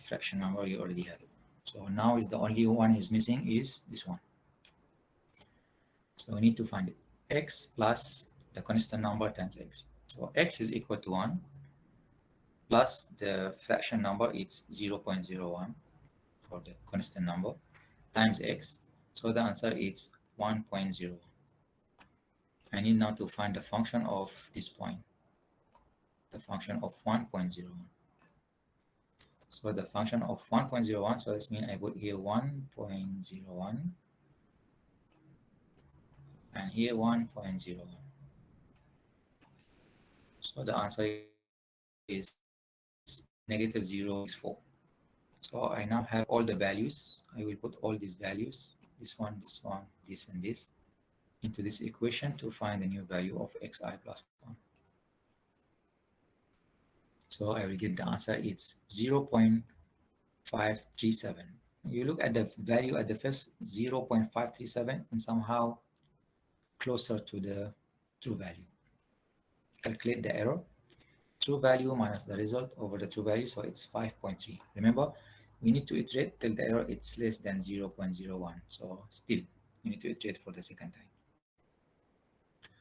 fraction number, you already have it. So now is the only one is missing is this one. So we need to find it. X plus the constant number times x. So x is equal to 1 plus the fraction number, it's 0.01 for the constant number times x. So the answer is 1.01. I need now to find the function of this point, the function of 1.01. So the function of 1.01, so this means I put here 1.01 and here 1.01. So the answer is negative 0.64. So I now have all the values. I will put all these values, this one, this, and this, into this equation to find the new value of xi plus 1. So I will get the answer. It's 0.537. You look at the value at the first 0.537 and somehow closer to the true value. Calculate the error. True value minus the result over the true value. So it's 5.3. Remember, we need to iterate till the error is less than 0.01. So still, you need to iterate for the second time.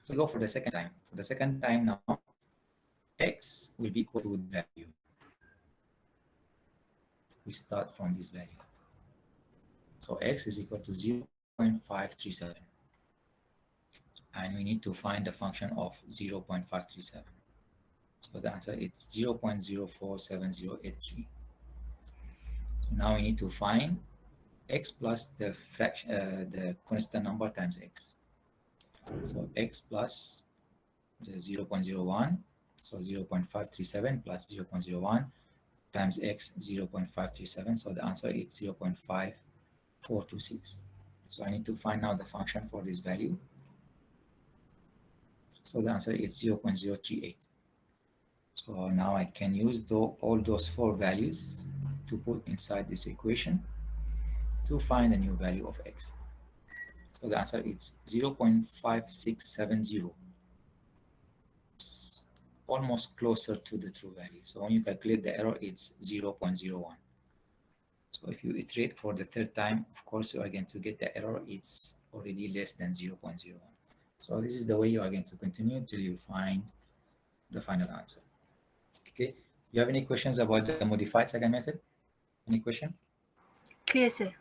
So go for the second time. For the second time now, x will be equal to the value. We start from this value. So x is equal to 0.537. And we need to find the function of 0.537. So the answer is 0.047083. So now we need to find x plus the fraction, the constant number times x. So x plus the 0.01, so 0.537 plus 0.01 times x 0.537. So the answer is 0.5426. So I need to find out the function for this value. So the answer is 0.038. So now I can use all those four values to put inside this equation to find a new value of x. So the answer is 0.5670. It's almost closer to the true value. So when you calculate the error, it's 0.01. So if you iterate for the third time, of course, you are going to get the error. It's already less than 0.01. So this is the way you are going to continue until you find the final answer. Okay. You have any questions about the modified second method? Any question? Clear, sir.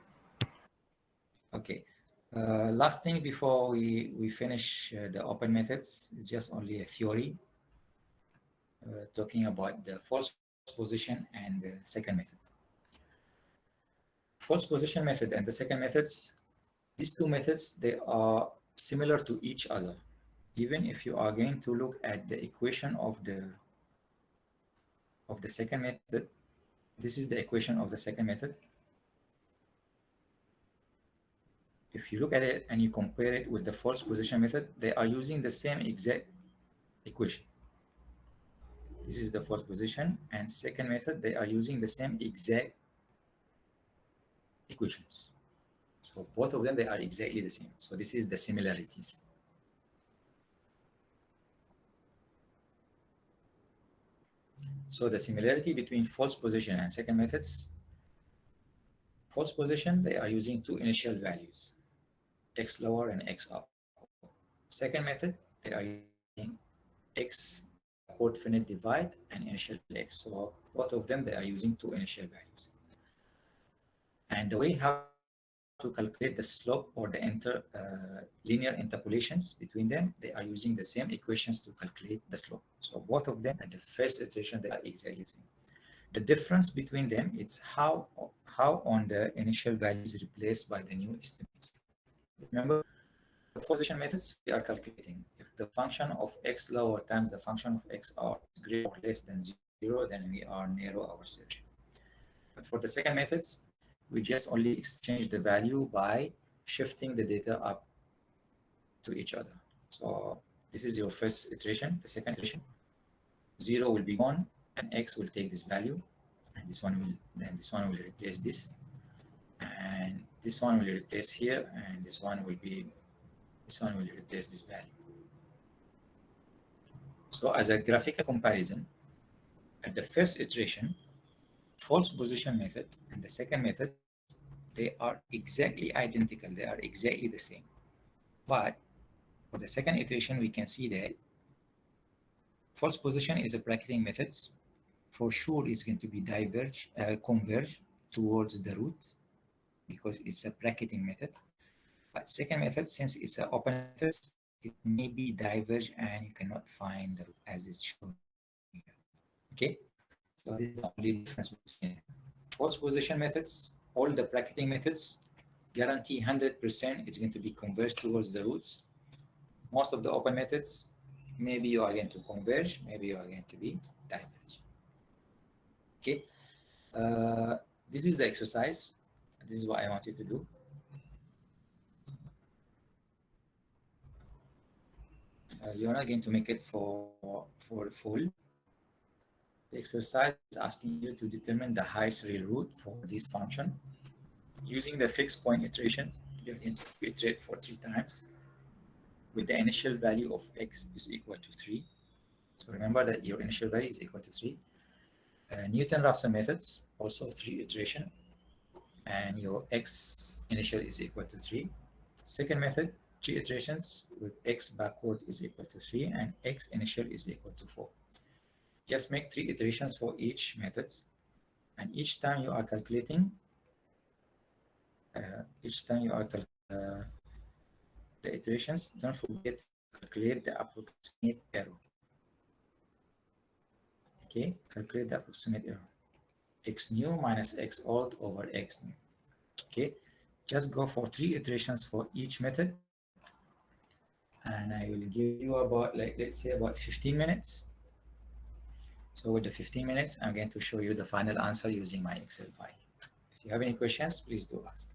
Okay. Last thing before we finish the open methods, just only a theory talking about the false position and the second method. False position method and the second methods, these two methods, they are similar to each other. Even if you are going to look at the equation of the second method, this is the equation of the second method. If you look at it and you compare it with the false position method, they are using the same exact equation. This is the false position, and second method, they are using the same exact equations. So both of them, they are exactly the same. So this is the similarities. So the similarity between false position and second methods, false position, they are using two initial values, x lower and x up. Second method, they are using x coordinate divide and initial x. So both of them, they are using two initial values. And the way how to calculate the slope or the linear interpolations between them, they are using the same equations to calculate the slope. So both of them at the first iteration, they are exactly the same. The difference between them is how on the initial values replaced by the new estimates. Remember, the position methods, we are calculating if the function of x lower times the function of x r is greater or less than 0, then we are narrow our search. But for the second methods, we just only exchange the value by shifting the data up to each other. So this is your first iteration. The second iteration, 0 will be gone, and x will take this value, and this one will replace this, and this one will replace here, and this one will replace this value. So as a graphical comparison, at the first iteration, false position method and the second method, they are exactly identical. They are exactly the same. But for the second iteration, we can see that false position is a bracketing method. For sure, it's going to be converge towards the root because it's a bracketing method. But second method, since it's an open method, it may be diverge and you cannot find the root as it's shown here. Okay, so this is the only difference between false position methods. All the bracketing methods guarantee 100% it's going to be converged towards the roots. Most of the open methods, maybe you are going to converge, maybe you are going to be diverge. Okay, this is the exercise. This is what I want you to do. You're not going to make it for full. The exercise is asking you to determine the highest real root for this function. Using the fixed point iteration, you're going to iterate for 3 times with the initial value of x is equal to 3. So remember that your initial value is equal to 3. Newton-Raphson methods, also 3 iteration. and your x initial is equal to 3. Second method, 3 iterations with x backward is equal to 3 and x initial is equal to 4. Just make 3 iterations for each method, and each time you are calculating, the iterations, don't forget to calculate the approximate error. Okay, calculate the approximate error. X new minus X old over X new. Okay, just go for 3 iterations for each method, and I will give you about, like, let's say about 15 minutes. So with the 15 minutes, I'm going to show you the final answer using my Excel file. If you have any questions, please do ask.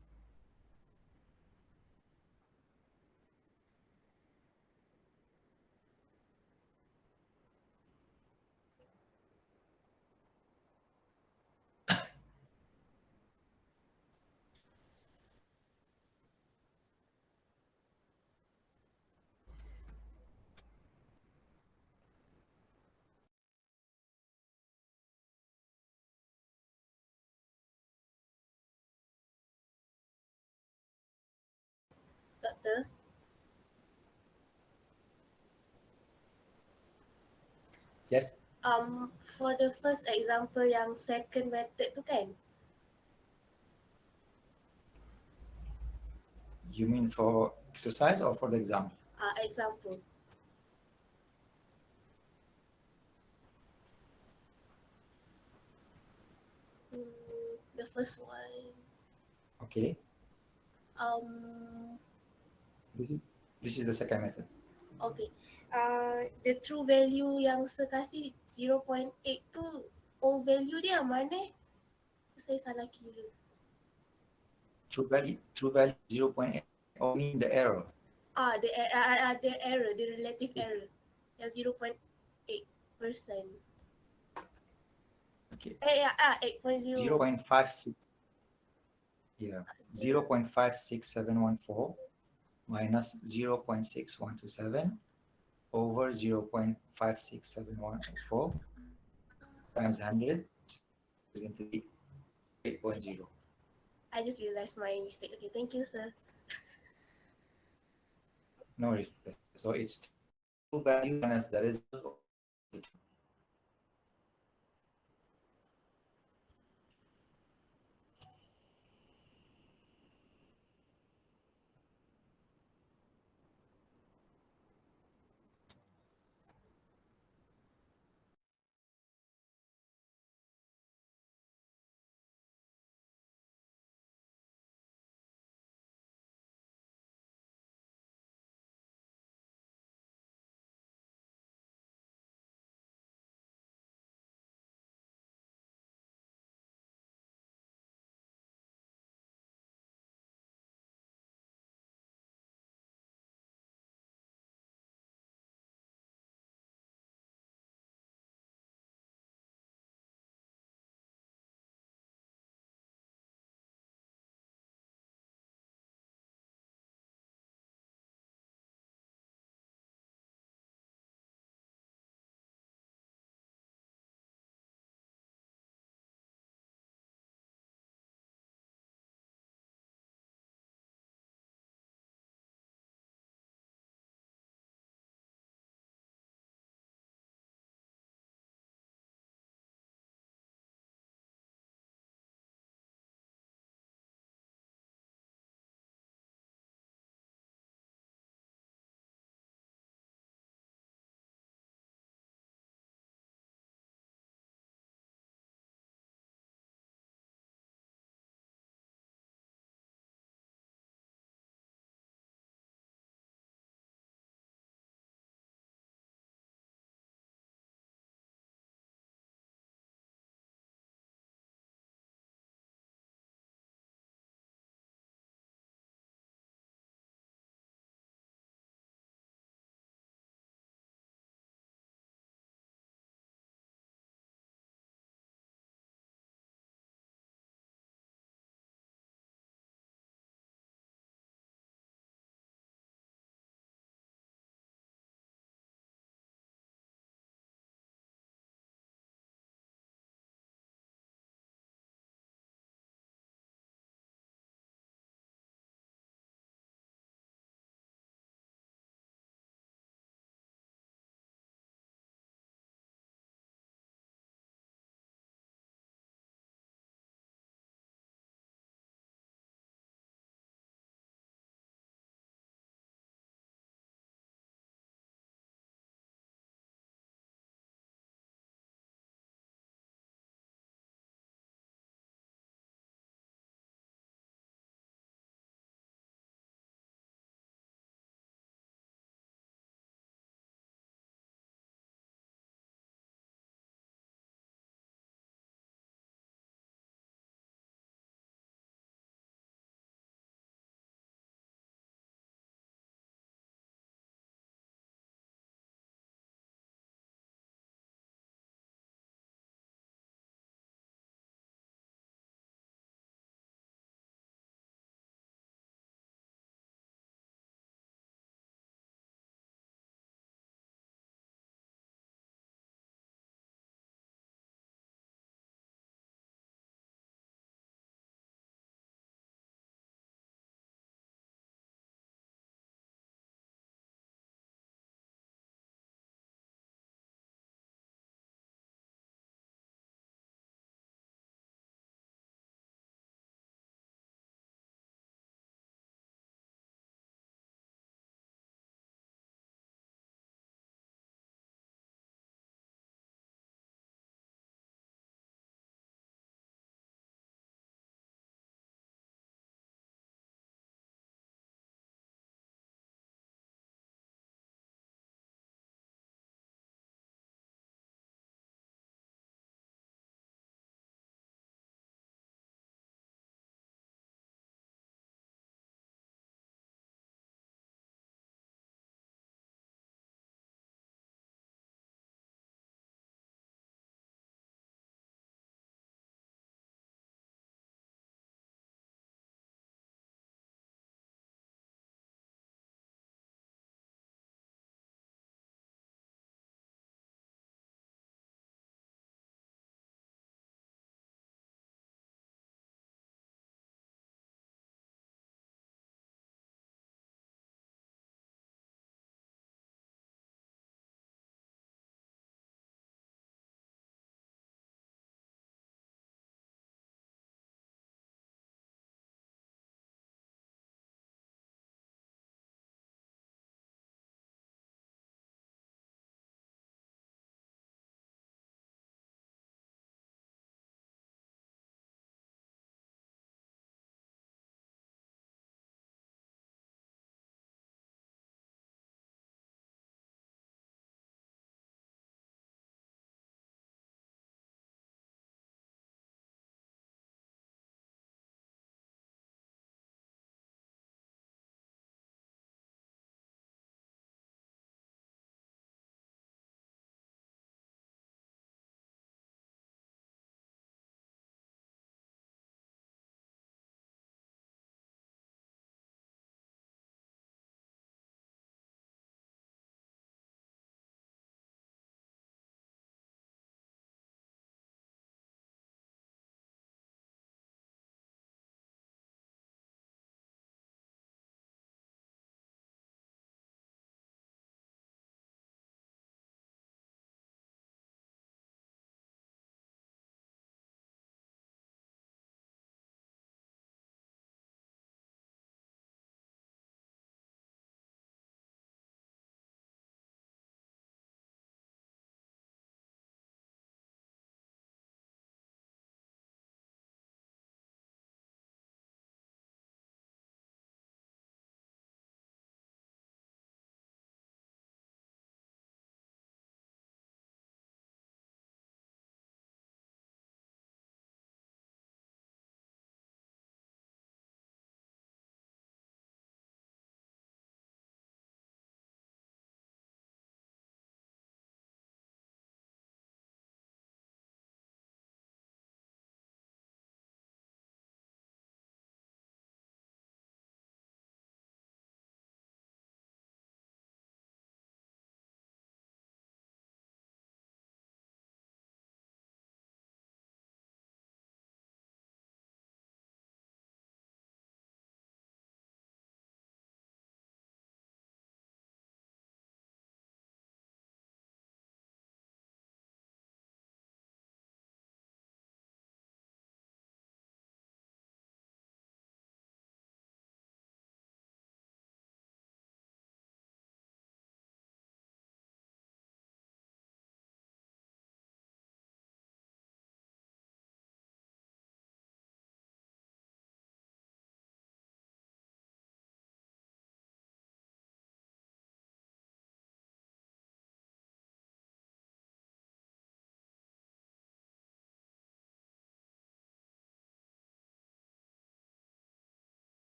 Doctor, Yes, for the first example yang second method tu kan, you mean for exercise or for the example? example. The first one, Okay, um, this is the second method. okay. The true value yang saya kasih 0.8 tu, old value dia mana? Saya salah kira. True value 0.8, or mean the error. The error, the relative error. Yang 0.8%. Okay, 8.0. 0.56. Yeah, 0.56714 minus 0.6127 over 0.56714 times 100 is going to be 8.0. I just realized my mistake. Okay, thank you, sir. No worries. So it's true value minus the result of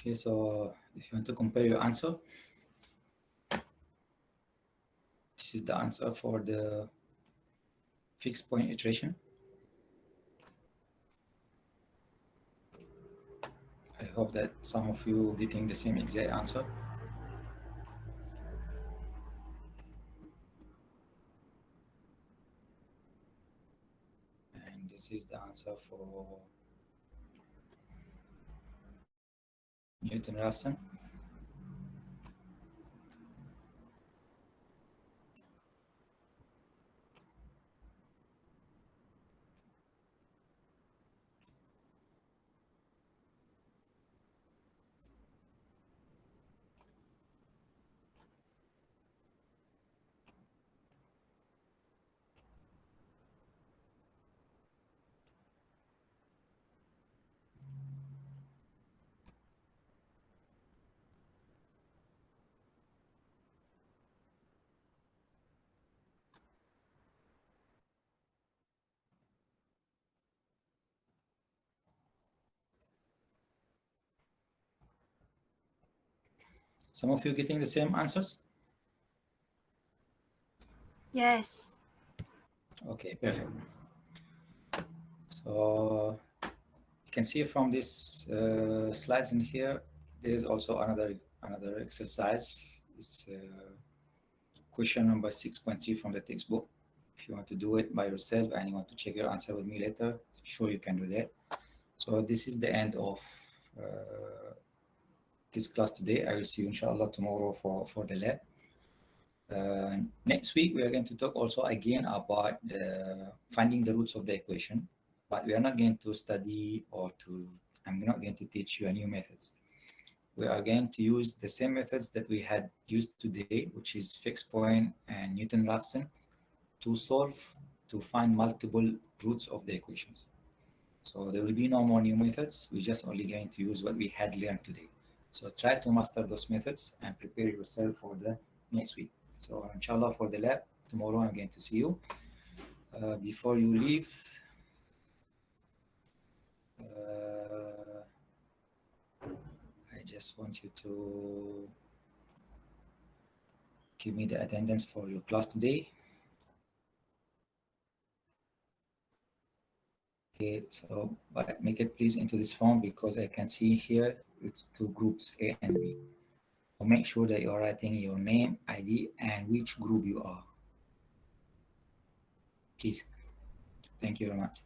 Okay, so if you want to compare your answer, this is the answer for the fixed point iteration. I hope that some of you getting the same exact answer. And this is the answer for Newton-Raphson. Some of you getting the same answers? Yes. Okay, perfect. So you can see from this slides in here, there is also another exercise. It's question number 6.3 from the textbook. If you want to do it by yourself and you want to check your answer with me later, sure you can do that. So this is the end of this class today. I will see you inshallah tomorrow for the lab. Next week we are going to talk also again about finding the roots of the equation, but we are not going to study I'm not going to teach you a new methods. We are going to use the same methods that we had used today, which is fixed point and Newton-Raphson, to find multiple roots of the equations. So there will be no more new methods. We're just only going to use what we had learned today. So try to master those methods and prepare yourself for the next week. So inshallah for the lab, tomorrow I'm going to see you. Before you leave, I just want you to give me the attendance for your class today. Okay, so but make it please into this form because I can see here it's two groups A and B. So make sure that you're writing your name, ID, and which group you are. Please. Thank you very much.